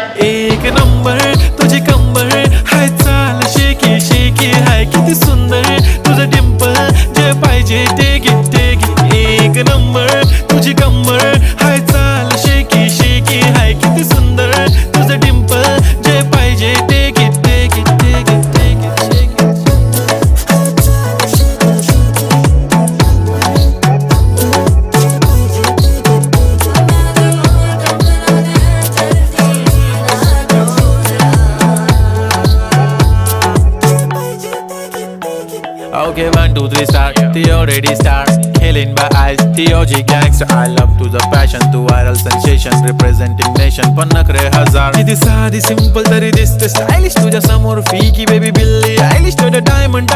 एक नंबर तुझी कंबर हाय, चाल शेकी शेकी हाय, किती सुंदर तुझं डिंपल, जे पाहिजे ते घे. एक नंबर तुझी कंबर हाय, चाल शेकी शेकी हाय, किती सुंदर तुझं डिंपल, जे पाहिजे ते घे. Okay, 1, 2, 3 start. The already start. Killing by eyes. The OG gangster. I love to the passion, to viral sensation, representing nation. पन्नकरे हजार. किती साधी simple तरी दिसते stylish तुझ्या समोर. Fiki baby Billie Eilish to the diamond.